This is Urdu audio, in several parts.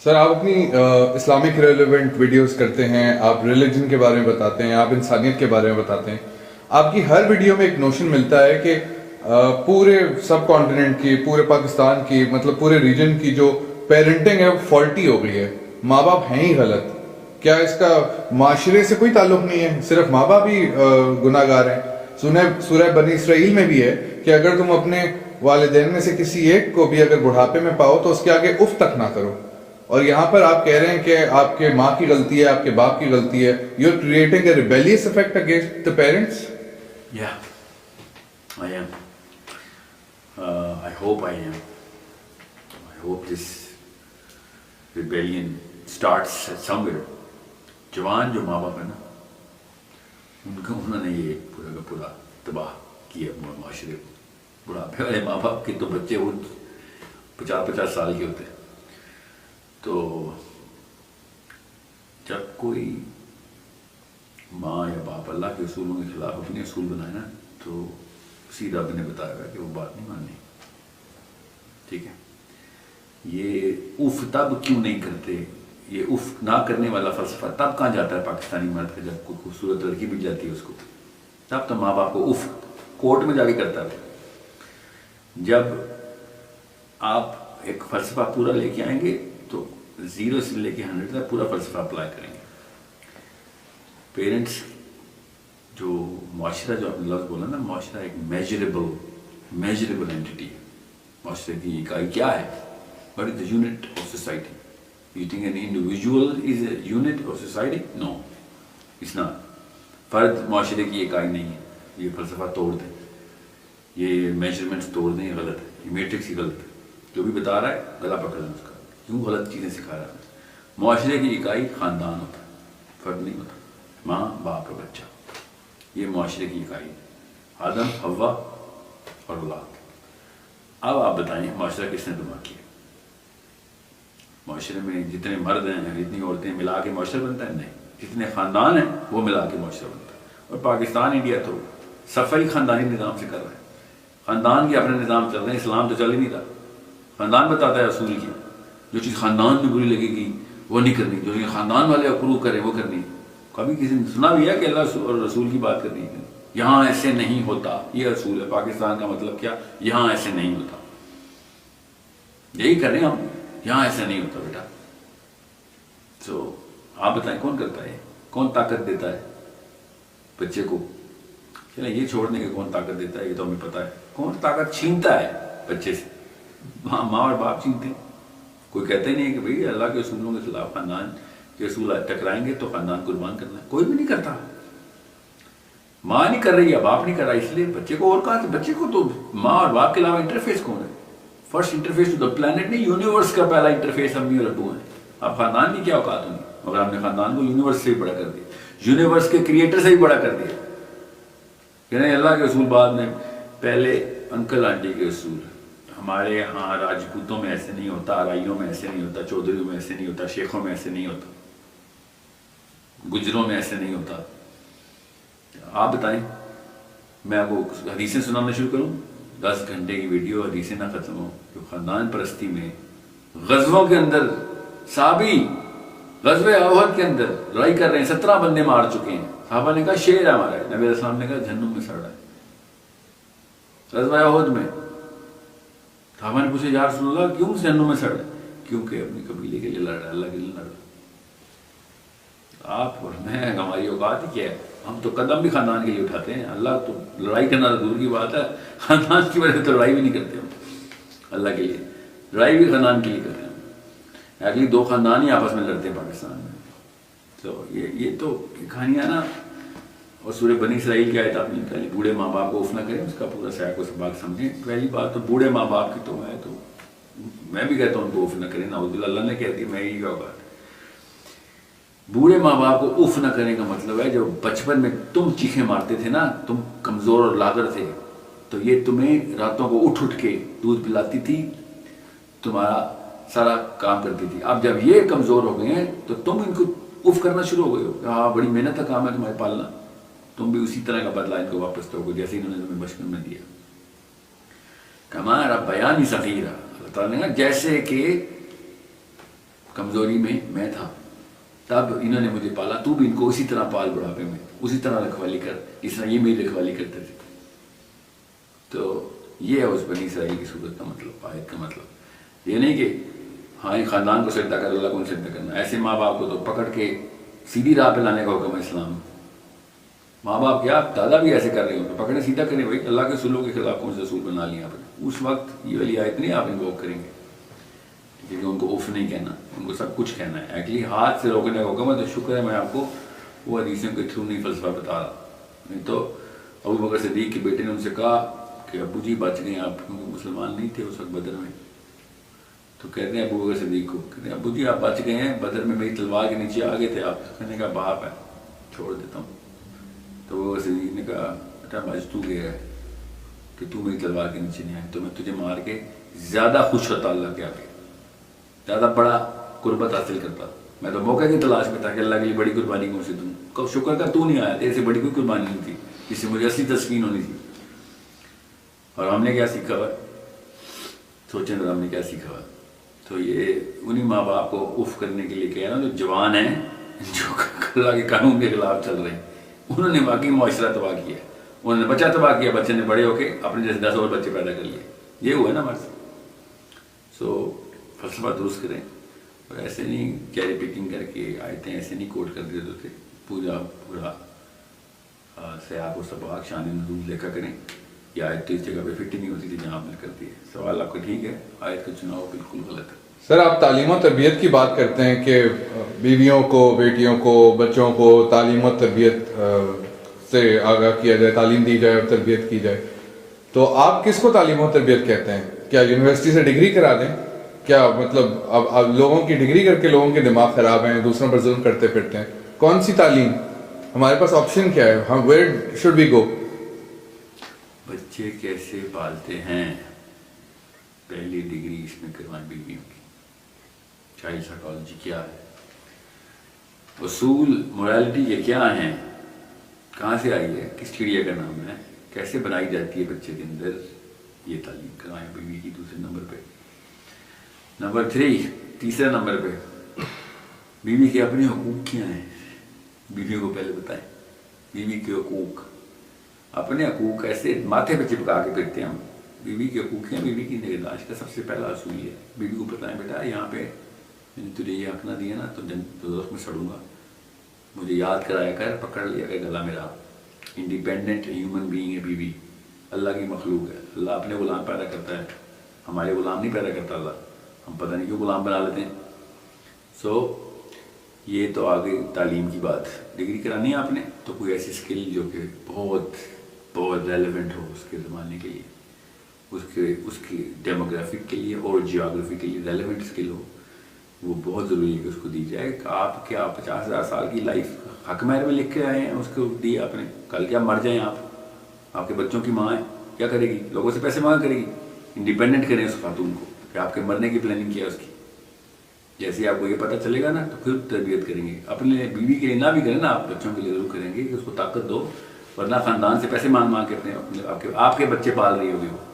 سر آپ اپنی اسلامک ریلیونٹ ویڈیوز کرتے ہیں، آپ ریلیجن کے بارے میں بتاتے ہیں، آپ انسانیت کے بارے میں بتاتے ہیں. آپ کی ہر ویڈیو میں ایک نوشن ملتا ہے کہ پورے سب کانٹیننٹ کی، پورے پاکستان کی، مطلب پورے ریجن کی جو پیرنٹنگ ہے وہ فالٹی ہو گئی ہے، ماں باپ ہیں ہی غلط. کیا اس کا معاشرے سے کوئی تعلق نہیں ہے؟ صرف ماں باپ ہی گناہ گار ہیں؟ سورہ بنی اسرائیل میں بھی ہے کہ اگر تم اپنے والدین میں سے کسی ایک کو بھی اگر بڑھاپے میں پاؤ تو اس کے آگے اف تک نہ کرو. اور یہاں پر آپ کہہ رہے ہیں کہ آپ کے ماں کی غلطی ہے، آپ کے باپ کی غلطی ہے. You are creating a rebellious effect against the parents. Yeah, I am. I hope I am. I hope this rebellion starts at somewhere. جوان جو ماں باپ ہے نا، انہوں نے یہ پورا کا پورا تباہ کیا معاشرے کو. بڑھاپے والے ماں باپ کے تو بچے وہ 50 سال کے ہوتے ہیں. تو جب کوئی ماں یا باپ اللہ کے اصولوں کے خلاف اپنے اصول بنائے نا، تو سیدھا رب نے بتایا گا کہ وہ بات نہیں ماننی. ٹھیک ہے، یہ اف تب کیوں نہیں کرتے؟ یہ اف نہ کرنے والا فلسفہ تب کہاں جاتا ہے پاکستانی مرد کا؟ جب کوئی خوبصورت لڑکی مل جاتی ہے اس کو، تب تو ماں باپ کو اف کورٹ میں جا کے کرتا ہے. جب آپ ایک فلسفہ پورا لے کے آئیں گے تو 0 سے لے کے 100 تک پورا فلسفہ اپلائی کریں گے. پیرنٹس جو معاشرہ، جو آپ نے لفظ بولا نا، معاشرہ ایک میجریبل اینٹیٹی ہے. معاشرے کی اکائی کیا ہے؟ What is the unit of society? You think an individual is a unit of society? No, it's not. فرد معاشرے کی اکائی نہیں ہے. یہ فلسفہ توڑ دیں، یہ میجرمنٹس توڑ دیں، یہ غلط ہے. یہ میٹرکس ہی غلط ہے. جو بھی بتا رہا ہے گلا پکڑ لیں اس کا. کیوں غلط چیزیں سکھا رہا ہے؟ معاشرے کی اکائی خاندان ہوتا ہے، فرد نہیں ہوتا. ماں باپ اور بچہ، یہ معاشرے کی اکائی. آدم، حوا اور اولاد. اب آپ بتائیں معاشرہ کس نے تباہ کیا؟ معاشرے میں جتنے مرد ہیں، جتنی عورتیں ملا کے معاشرہ بنتا ہے؟ نہیں. جتنے خاندان ہیں وہ ملا کے معاشرہ بنتا ہے. اور پاکستان، انڈیا تو صفائی خاندانی نظام سے کر رہا ہے. خاندان کے اپنے نظام چل رہے ہیں. اسلام تو چل ہی نہیں رہا. خاندان بتاتا ہے اصول کی، جو چیز خاندان میں بری لگے گی وہ نہیں کرنی، جو چیز خاندان والے اپروو کریں وہ کرنی. کبھی کسی نے سنا بھی ہے کہ اللہ اور رسول کی بات کرنی ہے؟ یہاں ایسے نہیں ہوتا. یہ اصول ہے پاکستان کا. مطلب کیا؟ یہاں ایسے نہیں ہوتا. یہی کریں ہم، یہاں ایسا نہیں ہوتا بیٹا. تو آپ بتائیں کون کرتا ہے؟ کون طاقت دیتا ہے بچے کو؟ چلیں یہ چھوڑ دیں کہ کون طاقت دیتا ہے، یہ تو ہمیں پتہ ہے. کون طاقت چھینتا ہے بچے سے؟ ماں اور باپ چھینتے ہیں. کوئی کہتے نہیں ہے کہ بھئی اللہ کے اصولوں کے خلاف خاندان کے اصول ٹکرائیں گے تو خاندان قربان کرنا ہے. کوئی بھی نہیں کرتا. ماں نہیں کر رہی یا باپ نہیں کر رہا، اس لیے بچے کو اور کہاں سے؟ بچے کو تو ماں اور باپ کے علاوہ انٹرفیس کون ہے؟ First interface to the planet نہیں، یونیورس کا پہلا انٹرفیس امی اور ابو ہیں. اب خاندان کی کیا اوقات ہوئی؟ مگر ہم نے خاندان کو یونیورس سے بھی بڑا کر دیا، یونیورس کے کریٹر سے بھی بڑا کر دیا. کہ نہیں اللہ کے اصول بعد میں، پہلے انکل آنٹی کے اصول. ہمارے یہاں راجپوتوں میں ایسے نہیں ہوتا، آرائیوں میں ایسے نہیں ہوتا، چودھریوں میں ایسے نہیں ہوتا، شیخوں میں ایسے نہیں ہوتا، گجروں میں ایسے نہیں ہوتا. آپ بتائیں، میں آپ کو حدیثیں سنانا شروع کروں؟ 10 گھنٹے کی ویڈیو، حدیثیں نہ ختم ہو. کہ خاندان پرستی میں غزووں کے اندر صحابی غزوہ احد کے اندر لڑائی کر رہے ہیں، 17 بندے مار چکے ہیں. صحابہ نے کہا شیر ہے ہمارا. نبی علیہ السلام نے کہا جہنم میں سڑ رہا ہے. غزوہ احد میں صحابہ نے پوچھا یا رسول اللہ کیوں جہنم میں سڑ رہا ہے؟ کیونکہ اپنے قبیلے کے لیے لڑ رہا ہے، اللہ کے لیے لڑ رہا ہے. آپ اور میں، ہماری اوقات ہی کیا ہے؟ ہم تو قدم بھی خاندان کے لیے اٹھاتے ہیں. اللہ تو لڑائی کرنا دور کی بات ہے، خاندان کی وجہ سے تو لڑائی بھی نہیں کرتے ہم. اللہ کے لیے لڑائی بھی خاندان کے لیے کرتے ہیں. اگلی 2 خاندان ہی آپس میں لڑتے ہیں پاکستان میں. تو یہ تو کہانیاں نا. اور سورہ بنی اسرائیل کی آیت آپ نے پہلے بوڑھے ماں باپ کو اف نہ کریں، اس کا پورا سیاق و سباق سمجھیں. پہلی بات تو بوڑھے ماں باپ کی تو میں بھی کہتا ہوں ان کو اف نہ کریں. نعوذ باللہ، اللہ نے کہہ دیا، میں یہی کہوں گا. بوڑھے ماں باپ کو اف نہ کرنے کا مطلب ہے جب بچپن میں تم چیخیں مارتے تھے نا، تم کمزور اور لاغر تھے، تو یہ تمہیں راتوں کو اٹھ کے دودھ پلاتی تھی، تمہارا سارا کام کرتی تھی. اب جب یہ کمزور ہو گئے ہیں تو تم ان کو اف کرنا شروع ہو گئے ہو. ہاں بڑی محنت کا کام ہے تمہارے پالنا. تم بھی اسی طرح کا بدلہ ان کو واپس دو گے جیسے انہوں نے تمہیں بچپن میں دیا. ہمارا بیان ہی صغیرہ، اللہ تعالیٰ نے کہا جیسے کہ کمزوری میں تھا، تب انہوں نے مجھے پالا، تو بھی ان کو اسی طرح پال بڑھاپے میں، اسی طرح رکھوالی کر جس طرح یہ میری رکھوالی کرتے تھے. تو یہ ہے اس بنی اسرائیل کی صورت کا مطلب، آیت کا مطلب. یہ نہیں کہ ہاں خاندان کو سجدہ کر، اللہ کو سجدہ کرنا. ایسے ماں باپ کو تو پکڑ کے سیدھی راہ پہ لانے کا حکم ہے اسلام. ماں باپ کیا دادا بھی ایسے کر رہے ہوں، پکڑے سیدھا کریں بھائی، اللہ کے رسولوں کے خلاف کون سے رسول بنا لیا آپ نے. اس وقت یہ والی آیت نہیں آپ انووک کریں گے، کیونکہ ان کو اف نہیں کہنا، ان کو سب کچھ کہنا ہے. ایکچولی ہاتھ سے روکنے کا حکم ہے. تو شکر ہے میں آپ کو وہ حدیثوں کے تھرو نہیں فلسفہ بتا رہا. نہیں تو ابو بکر صدیق کے بیٹے نے ان سے کہا کہ ابو جی بچ گئے آپ، کیونکہ مسلمان نہیں تھے اس وقت بدر میں. تو کہتے ہیں ابو بکر صدیق کو، کہتے ہیں ابو جی آپ بچ گئے ہیں، بدر میں میری تلوار کے نیچے آ گئے تھے آپ. کہنے کا باپ ہے چھوڑ دیتا ہوں. تو ابو بکر صدیق نے کہا بیٹا بچ تو گیا ہے کہ تو میری تلوار کے نیچے نہیں آئے، تو میں تجھے مار کے زیادہ خوش ہوتا اللہ کے آگے، زیادہ بڑا قربت حاصل کرتا. میں تو موقع کی تلاش میں تھا کہ اللہ کے لیے بڑی قربانی کون سی دوں. شکر کر تو نہیں آیا، تیرے سے بڑی کوئی قربانی نہیں تھی جس سے مجھے اصلی تسکین ہونی تھی. اور ہم نے کیا سیکھا ہوا، سوچیں ذرا ہم نے کیا سیکھا ہوا. تو یہ انہی ماں باپ کو اف کرنے کے لیے کہہ رہا ہوں جو جوان ہیں، جو اللہ کے قانون کے خلاف چل رہے ہیں. انہوں نے واقعی معاشرہ تباہ کیا، انہوں نے بچہ تباہ کیا، بچے نے بڑے ہو کے اپنے جیسے 10 اور بچے پیدا کر لیے. یہ ہوا ہے نا ہمارے سے. سو فلسفہ درست کریں، اور ایسے نہیں کیری پکنگ کر کے آیتیں ایسے نہیں کوٹ کر دیتے تھے. پورا سیاق و سباق شان نزول دیکھا کریں. یہ آیت تو اس جگہ پہ فٹ ہی نہیں ہوتی تھی جہاں آپ نے کرتی ہے. سوال آپ کا ٹھیک ہے، آیت کا چناؤ بالکل غلط ہے. سر آپ تعلیم و تربیت کی بات کرتے ہیں کہ بیویوں کو، بیٹیوں کو، بچوں کو تعلیم و تربیت سے آگاہ کیا جائے، تعلیم دی جائے اور تربیت کی جائے. تو آپ کس کو تعلیم و تربیت کہتے ہیں؟ کیا یونیورسٹی سے ڈگری کرا دیں؟ کیا مطلب اب لوگوں کی ڈگری کر کے لوگوں کے دماغ خراب ہیں، دوسروں پر ظلم کرتے پھرتے ہیں؟ کون سی تعلیم؟ ہمارے پاس آپشن کیا ہے؟ ہم ویئر شوڈ وی گو؟ بچے کیسے پالتے ہیں، پہلی ڈگری اس میں کروائیں بیویوں کی. چائلڈ سائیکالوجی کیا ہے، اصول مورالٹی یہ کیا ہیں، کہاں سے آئی ہے، کس چڑیا کا نام ہے، کیسے بنائی جاتی ہے بچے کے اندر، یہ تعلیم کروائیں بیوی کی. دوسرے نمبر پہ. نمبر 3، تیسرے نمبر پہ بیوی کے اپنے حقوق کیا ہیں، بیویوں کو پہلے بتائیں. بیوی کے حقوق، اپنے حقوق ایسے ماتھے پہ چپکا کے پھرتے ہیں ہم. بیوی کے حقوق ہیں، بیوی کی نگہداشت کا سب سے پہلا اصول ہے. بیوی کو بتائیں بیٹا یہاں پہ میں نے تجھے یہ حق نہ دیا نا تو دوزخ میں سڑوں گا، مجھے یاد کرایا کر، پکڑ لیا کر گلا میرا. انڈیپینڈنٹ ہیومن بینگ ہے بیوی، اللہ کی مخلوق ہے. اللہ اپنے غلام پیدا کرتا ہے، ہمارے غلام نہیں پیدا کرتا اللہ. ہم پتہ نہیں کیوں غلام بنا لیتے ہیں. سو یہ تو آگے تعلیم کی بات. ڈگری کرانی ہے آپ نے تو کوئی ایسی اسکل جو کہ بہت بہت ریلیونٹ ہو اس کے زمانے کے لیے، اس کی ڈیموگرافک کے لیے اور جیوگرافی کے لیے ریلیونٹ اسکل ہو، وہ بہت ضروری ہے کہ اس کو دی جائے. کہ آپ کیا 50,000 سال کی لائف حق مہر میں لکھ کے آئے ہیں، اس کو دی آپ نے. کل کیا مر جائیں آپ کے بچوں کی ماں ہے، کیا کرے گی؟ لوگوں سے پیسے مانگ کرے گی. انڈیپینڈنٹ کریں اس خاتون کو کہ آپ کے مرنے کی پلاننگ کیا ہے اس کی. جیسے آپ کو یہ پتہ چلے گا نا تو پھر تربیت کریں گے. اپنے بیوی کے لیے نہ بھی کریں نا، آپ بچوں کے لیے ضرور کریں گے کہ اس کو طاقت دو، ورنہ خاندان سے پیسے مانگ کے اپنے آپ کے بچے پال رہی ہوگی. وہ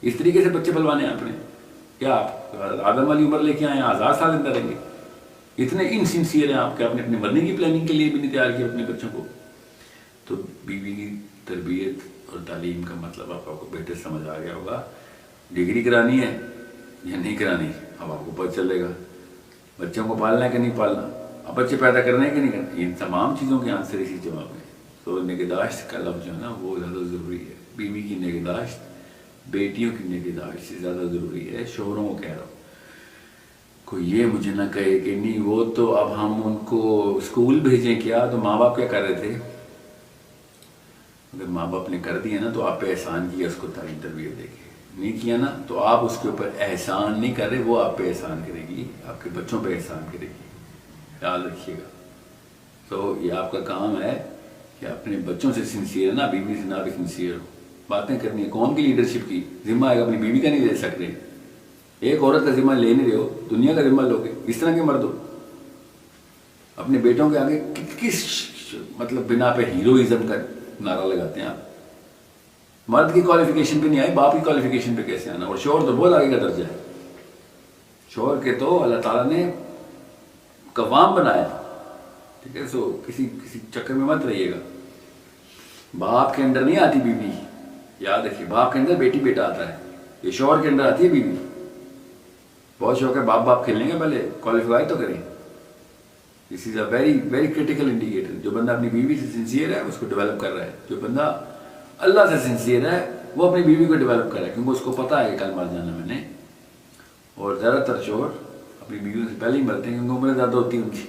اس طریقے سے بچے پلوانے ہیں آپ نے. کیا آپ آدم والی عمر لے کے آئے ہیں، 1000 سال زندہ رہیں گے؟ اتنے انسنسیئر ہیں آپ کے، اپنے مرنے کی پلاننگ کے لیے بھی نہیں تیار کیا اپنے بچوں کو. تو بیوی کی تربیت اور تعلیم کا مطلب آپ کو بہتر سمجھ آ گیا ہوگا. ڈگری کرانی ہے یا نہیں کرانی اب آپ کو پتہ چلے گا. بچوں کو پالنا ہے کہ نہیں پالنا، اب بچے پیدا کرنے ہیں کہ نہیں کرنا، ان تمام چیزوں کے آنسر اسی جواب میں. تو نگہداشت کا لفظ جو ہے نا وہ زیادہ ضروری ہے. بیوی کی نگہداشت بیٹیوں کی نگہداشت سے زیادہ ضروری ہے. شوہروں کو کہہ رہا ہوں، کوئی یہ مجھے نہ کہے کہ نہیں وہ تو اب ہم ان کو اسکول بھیجیں کیا. تو ماں باپ کیا کر رہے تھے؟ اگر ماں باپ نے کر دیا نا تو آپ پہ احسان کیا اس کو تعلیم تربیت دے کے. نہیں کیا نا تو آپ اس کے اوپر احسان نہیں کر رہے، وہ آپ پہ احسان کرے گی، آپ کے بچوں پہ احسان کرے گی. یاد رکھیے گا. تو یہ آپ کا کام ہے کہ اپنے بچوں سے سنسیئر نہ، بیوی سے نہ بھی سنسیئر ہو. باتیں کرنی ہے قوم کی لیڈرشپ کی. ذمہ ہے اپنی بیوی کا نہیں لے سکتے. ایک عورت کا ذمہ لے نہیں رہے ہو، دنیا کا ذمہ لوگے. اس طرح کے مرد ہو اپنے بیٹوں کے آگے کس مطلب بنا پہ ہیروئزم کا نعرہ لگاتے ہیں آپ. مرد کی کوالیفیکیشن پہ نہیں آئے، باپ کی کوالیفیکیشن پہ کیسے آنا؟ اور شوہر تو بہت آگے کا درجہ ہے. شوہر کے تو اللہ تعالیٰ نے قوام بنایا. ٹھیک ہے, سو کسی چکر میں مت رہیے گا. باپ کے اندر نہیں آتی بیوی, یاد رکھیے, باپ کے اندر بیٹی بیٹا آتا ہے, یہ شوہر کے اندر آتی ہے بیوی. بہت شوق ہے باپ کھیلنے کا, پہلے کوالیفائی تو کریں. This is a very very critical indicator. جو بندہ اپنی بیوی سے سنسیئر ہے اس کو ڈیولپ کر رہا ہے. جو بندہ اللہ سے سنسیئر ہے وہ اپنی بیوی کو ڈیولپ کر رہا ہے, کیونکہ اس کو پتہ ہے کہ کل مر جانا میں نے. اور زیادہ تر شوہر اپنی بیویوں سے پہلے ہی مرتے ہیں کیونکہ عمریں زیادہ ہوتی ہیں ان کی.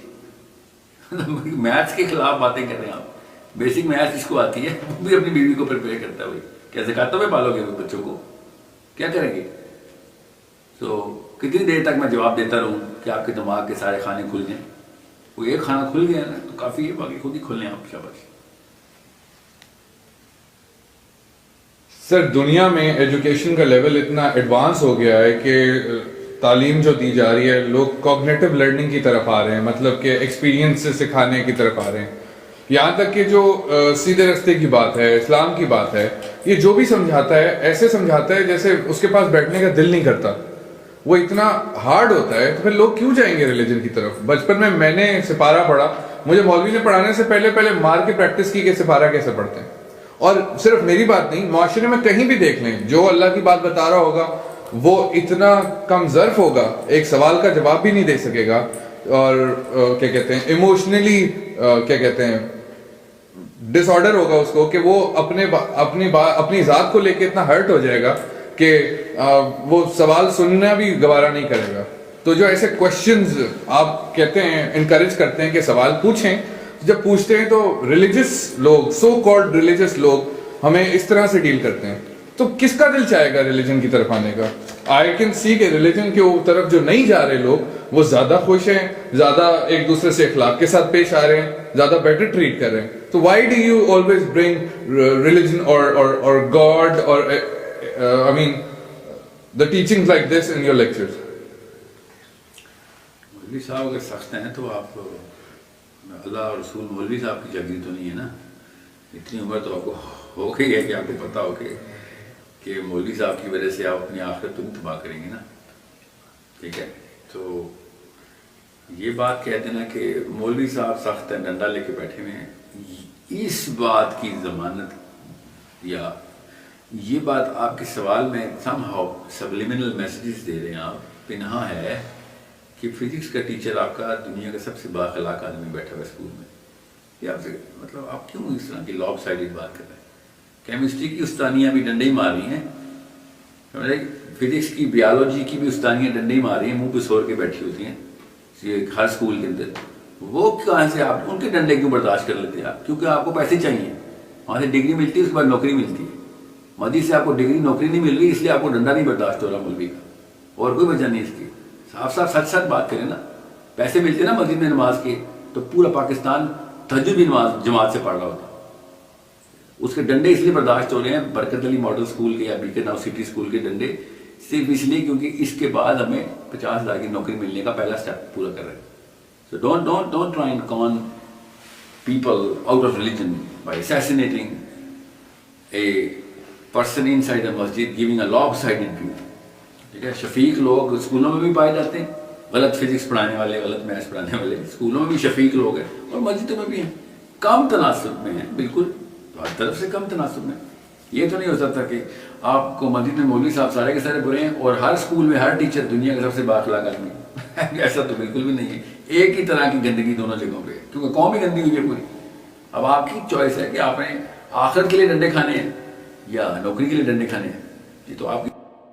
میتھس کے خلاف باتیں کر رہے ہیں آپ. بیسک میتھس جس کو آتی ہے وہ بھی اپنی بیوی کو پریپیئر کرتا ہے. بھائی کیسے کھاتوں میں پالو گے بچوں کو, کیا کریں گے؟ تو کتنی دیر تک میں جواب دیتا رہوں کہ آپ کے دماغ کے سارے کھانے کھل جائیں؟ وہ ایک کھانا کھل گیا نا تو کافی ہے, باقی خود ہی کھل لیں آپ. شاباش. سر دنیا میں ایجوکیشن کا لیول اتنا ایڈوانس ہو گیا ہے کہ تعلیم جو دی جا رہی ہے, لوگ کوگنیٹو لرننگ کی طرف آ رہے ہیں, مطلب کہ ایکسپیرینس سے سکھانے کی طرف آ رہے ہیں. یہاں تک کہ جو سیدھے رستے کی بات ہے, اسلام کی بات ہے, یہ جو بھی سمجھاتا ہے ایسے سمجھاتا ہے جیسے اس کے پاس بیٹھنے کا دل نہیں کرتا. وہ اتنا ہارڈ ہوتا ہے, تو پھر لوگ کیوں جائیں گے ریلیجن کی طرف؟ بچپن میں نے سپارہ پڑھا, مجھے مولوی نے پڑھانے سے پہلے مار کے پریکٹس کی کہ سپارہ کیسے پڑھتے ہیں. اور صرف میری بات نہیں, معاشرے میں کہیں بھی دیکھ لیں, جو اللہ کی بات بتا رہا ہوگا وہ اتنا کم ظرف ہوگا, ایک سوال کا جواب بھی نہیں دے سکے گا, اور کیا کہتے ہیں ایموشنلی کیا کہتے ہیں ڈس آرڈر ہوگا اس کو, کہ وہ اپنی ذات کو لے کے اتنا ہرٹ ہو جائے گا کہ وہ سوال سننا بھی گوارا نہیں کرے گا. تو جو ایسے کوشچنز آپ کہتے ہیں انکریج کرتے ہیں کہ سوال پوچھیں, جب پوچھتے ہیں تو ریلیجس لوگ, سو کالڈ ریلیجس لوگ ہمیں اس طرح سے ڈیل کرتے ہیں, تو کس کا دل چاہے گا ریلیجن کی طرف آنے کا؟ آئی کین سی کہ ریلیجن کے طرف جو نہیں جا رہے لوگ وہ زیادہ خوش ہیں, زیادہ ایک دوسرے سے اخلاق کے ساتھ پیش آ رہے ہیں, زیادہ بیٹر ٹریٹ کر رہے ہیں. تو why do you always bring religion اور گاڈ اور I mean the teachings like this in your lectures? مولوی صاحب اگر سخت ہیں تو آپ, اللہ اور رسول مولوی صاحب کی جگہ تو نہیں ہے نا. اتنی عمر تو آپ کو ہو گئی ہے کہ آپ کو پتہ ہو کہ مولوی صاحب کی وجہ سے آپ اپنی آخرت تو نہیں تباہ کریں گے نا. ٹھیک ہے, تو یہ بات کہہ دینا کہ مولوی صاحب سخت ہیں, ڈنڈا لے کے بیٹھے ہوئے ہیں, اس بات کی ضمانت یا یہ بات آپ کے سوال میں سم ہاؤ سبلیمنل میسیجز دے رہے ہیں آپ, پنہا ہے کہ فزکس کا ٹیچر آپ کا دنیا کا سب سے بااخلاق آدمی بیٹھا ہوا اسکول میں. یہ آپ سے مطلب آپ کیوں اس طرح کی لاب سائڈڈ بات کر رہے ہیں؟ کیمسٹری کی استانیاں بھی ڈنڈے ہی مار رہی ہیں, فزکس کی بیالوجی کی بھی استانیاں ڈنڈے ہی مار رہی ہیں, منہ پہ سور کے بیٹھی ہوتی ہیں ہر اسکول کے اندر. وہ کہاں سے آپ ان کے ڈنڈے کیوں برداشت کر لیتے ہیں آپ؟ کیونکہ آپ کو پیسے چاہیے, وہاں سے ڈگری ملتی ہے, اس کے بعد نوکری ملتی ہے. مودی سے آپ کو ڈگری نوکری نہیں مل رہی, اس لیے آپ کو ڈنڈا نہیں برداشت ہو رہا مولوی کا, اور کوئی وجہ نہیں اس کی. صاف صاف سچ بات کریں نا. پیسے ملتے نا مسجد میں نماز کے, تو پورا پاکستان تہجد بھی نماز جماعت سے پڑھ رہا ہوتا. اس کے ڈنڈے اس لیے برداشت ہو رہے ہیں برکت علی ماڈل اسکول کے یا بیکر ناؤ سٹی اسکول کے ڈنڈے, صرف اس لیے کیونکہ اس کے بعد ہمیں 50,000 کی نوکری ملنے کا پہلا اسٹیپ پورا کر رہے ہیں. So don't try and con people out of religion by assassinating a person inside a masjid, giving a lopsided view. ٹھیک ہے, شفیق لوگ اسکولوں میں بھی پائے جاتے ہیں, غلط فزکس پڑھانے والے, غلط میتھس پڑھانے والے اسکولوں میں بھی شفیق لوگ ہیں, اور مسجدوں میں بھی ہیں. کم تناسب میں ہیں, بالکل ہر طرف سے کم تناسب میں. یہ تو نہیں ہو سکتا کہ آپ کو مسجد میں مولوی صاحب سارے کے سارے برے ہیں اور ہر اسکول میں ہر ٹیچر دنیا کا سب سے بااخلاق آدمی. ایسا تو بالکل بھی نہیں ہے. ایک ہی طرح کی گندگی دونوں جگہوں پہ, کیونکہ قوم بھی گندی ہوئی ہے پوری. اب آپ کی چوائس ہے کہ آپ نے آخرت کے لیے ڈنڈے کھانے ہیں یا نوکری کے لیے ڈنڈے کھانے ہیں. یہ تو آپ کی